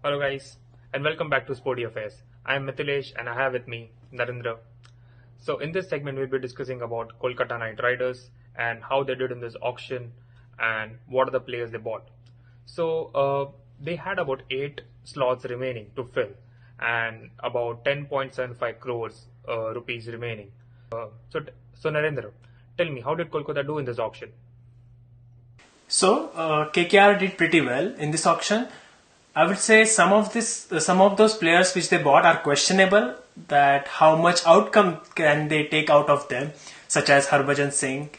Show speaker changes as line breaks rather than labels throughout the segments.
Hello guys and welcome back to Sporty Affairs. I am Nitish and I have with me Narendra. So in this segment we'll be discussing about Kolkata Knight Riders and how they did in this auction and what are the players they bought. So they had about 8 slots remaining to fill and about 10.75 crores rupees remaining. So Narendra, tell me, how did Kolkata do in this auction?
So KKR did pretty well in this auction. I would say some of those players which they bought are questionable. That how much outcome can they take out of them, such as Harbhajan Singh,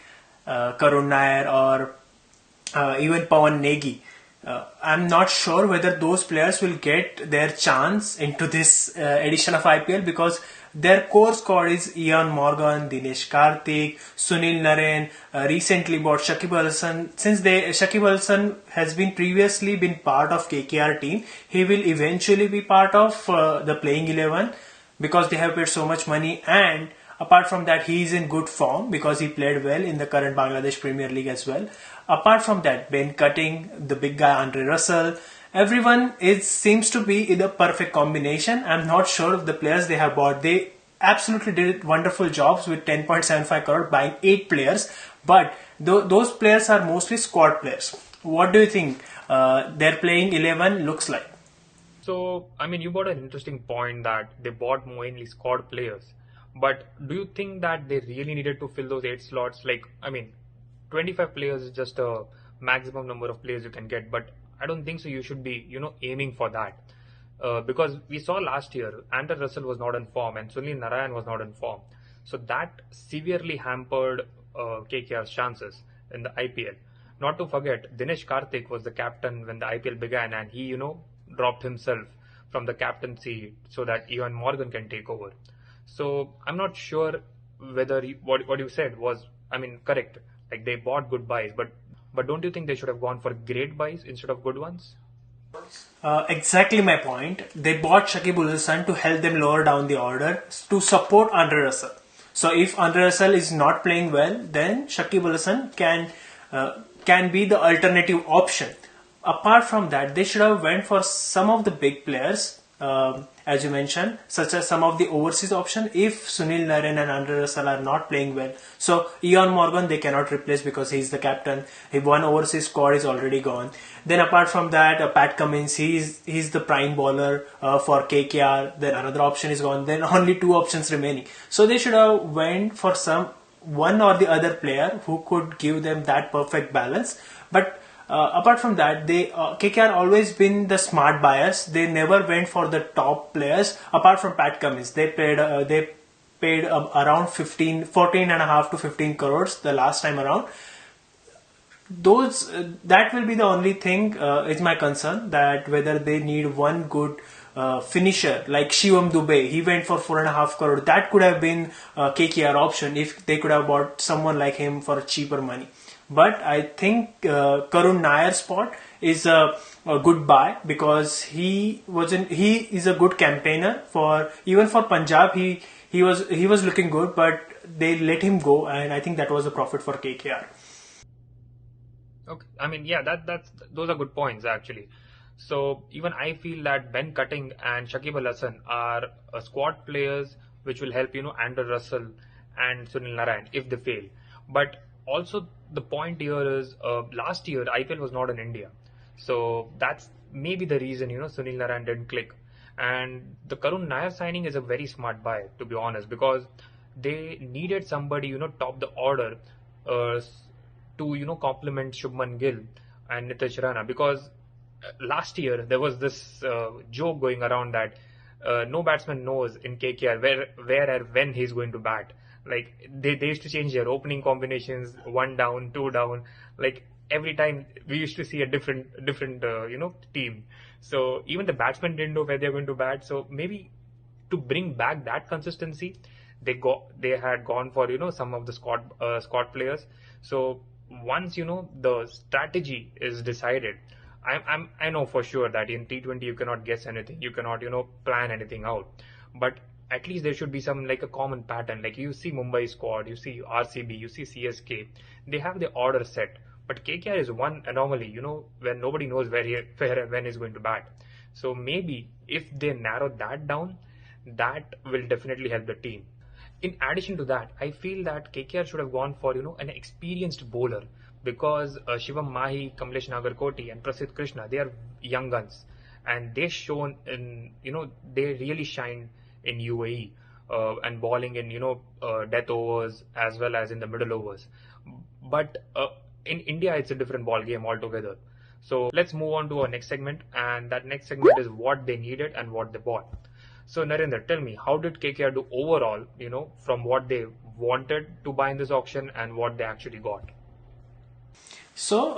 Karun Nair, or even Pawan Negi. I'm not sure whether those players will get their chance into this edition of IPL because their core squad is Eoin, Morgan, Dinesh, Karthik, Sunil, Narine. Recently bought Shakib. Since Shakib has been previously been part of KKR team, he will eventually be part of the playing 11 because they have paid so much money, and apart from that he is in good form because he played well in the current Bangladesh Premier League as well. Apart from that, Cutting, the big guy Andre Russell, everyone seems to be in a perfect combination. I'm not sure of the players they have bought. They absolutely did wonderful jobs with 10.75 crore buying 8 players, but those players are mostly squad players. What do you think their playing 11 looks like?
So, I mean, you brought an interesting point that they bought mainly squad players. But do you think that they really needed to fill those 8 slots? Like, I mean, 25 players is just a maximum number of players you can get. But I don't think so you should be, aiming for that. Because we saw last year, Andre Russell was not in form and Sunil Narine was not in form. So that severely hampered KKR's chances in the IPL. Not to forget, Dinesh Karthik was the captain when the IPL began, and he, dropped himself from the captaincy so that Eoin Morgan can take over. So I'm not sure whether what you said was, correct. Like, they bought good buys, but don't you think they should have gone for great buys instead of good ones?
Exactly my point. They bought Shakib to help them lower down the order to support Andre Russell. So if Andre Russell is not playing well, then Shakib can be the alternative option. Apart from that, they should have went for some of the big players, as you mentioned, such as some of the overseas option. If Sunil Narine and Andre Russell are not playing well, so Eoin Morgan they cannot replace because he's the captain. If one overseas squad is already gone, then apart from that, Pat Cummins, he's the prime bowler for KKR. Then another option is gone. Then only 2 options remaining. So they should have went for one or the other player who could give them that perfect balance. But apart from that, KKR always been the smart buyers. They never went for the top players. Apart from Pat Cummins, they paid around 14.5 to 15 crores the last time around. That will be the only thing is my concern, that whether they need one good finisher like Shivam Dubey. He went for 4.5 crore. That could have been a KKR option if they could have bought someone like him for cheaper money. But I think Karun Nair's spot is a good buy because he is a good campaigner even for Punjab. He was looking good, but they let him go, and I think that was a profit for KKR.
Okay, those are good points actually. So even I feel that Cutting and Shakib are squad players which will help Andre Russell and Sunil Narine if they fail. But also the point here is last year IPL was not in India, so that's maybe the reason Sunil Narine didn't click. And the Karun Nair signing is a very smart buy, to be honest, because they needed somebody top the order to complement Shubman, Gill and Nitish, Rana, because last year there was this joke going around that no batsman knows in KKR where or when he's going to bat. Like they used to change their opening combinations, 1 down, 2 down. Like every time we used to see a different team. So even the batsmen didn't know where they're going to bat. So maybe to bring back that consistency, they had gone for some of the squad players. So once the strategy is decided, I know for sure that in T20 you cannot guess anything, you cannot plan anything out, but at least there should be some like a common pattern. Like you see Mumbai squad, you see RCB, you see CSK, they have the order set. But KKR is one anomaly, where nobody knows where when he's going to bat. So maybe if they narrow that down, that will definitely help the team. In addition to that, I feel that KKR should have gone for an experienced bowler, because Shivam Mahi, Kamlesh Nagarkoti, and Prasidh Krishna, they are young guns, and they shown in they really shine in UAE, and bowling in death overs as well as in the middle overs. But in India, it's a different ball game altogether. So let's move on to our next segment, and that next segment is what they needed and what they bought. So Narendra, tell me, how did KKR do overall, from what they wanted to buy in this auction and what they actually got?
So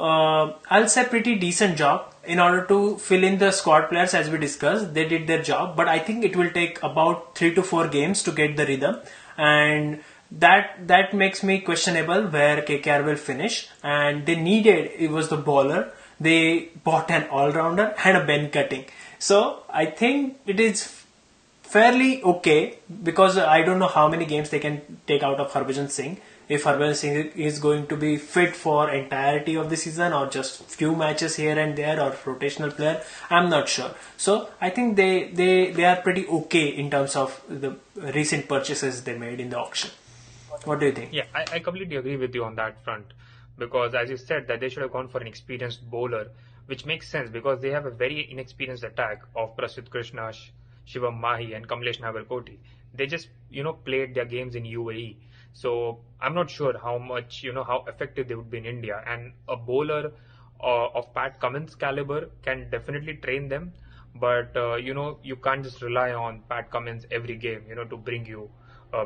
I'll say pretty decent job in order to fill in the squad players as we discussed. They did their job, but I think it will take about 3 to 4 games to get the rhythm, and that makes me questionable where KKR will finish. And they needed, it was the bowler. They bought an all-rounder and a Ben Cutting. So I think it is fairly okay, because I don't know how many games they can take out of Harbhajan Singh. If Harbhajan Singh is going to be fit for entirety of the season or just few matches here and there or rotational player, I'm not sure. So I think they are pretty okay in terms of the recent purchases they made in the auction. What do you think?
Yeah, I completely agree with you on that front, because as you said that they should have gone for an experienced bowler, which makes sense because they have a very inexperienced attack of Prasidh Krishna, Shivam Mahi, and Kamlesh Nagarkoti. They just played their games in UAE. So I'm not sure how much, how effective they would be in India. And a bowler of Pat Cummins caliber can definitely train them. But, you can't just rely on Pat Cummins every game, to bring you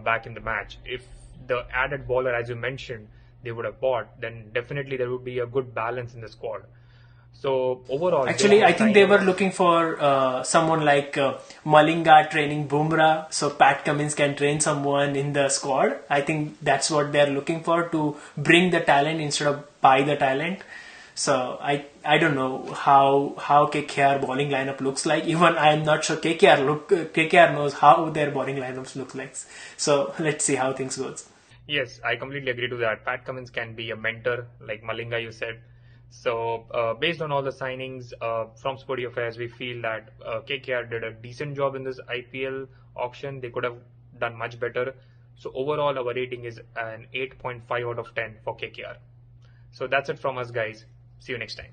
back in the match. If the added bowler, as you mentioned, they would have bought, then definitely there would be a good balance in the squad. So overall,
actually, I think they were looking for someone like Malinga training Bumrah, so Pat Cummins can train someone in the squad. I think that's what they're looking for, to bring the talent instead of buy the talent. So I don't know how KKR bowling lineup looks like. Even I am not sure KKR knows how their bowling lineups look like. So let's see how things goes.
Yes, I completely agree to that. Pat Cummins can be a mentor, like Malinga, you said. So, based on all the signings from Sporty Affairs, we feel that KKR did a decent job in this IPL auction. They could have done much better. So, overall, our rating is an 8.5 out of 10 for KKR. So, that's it from us, guys. See you next time.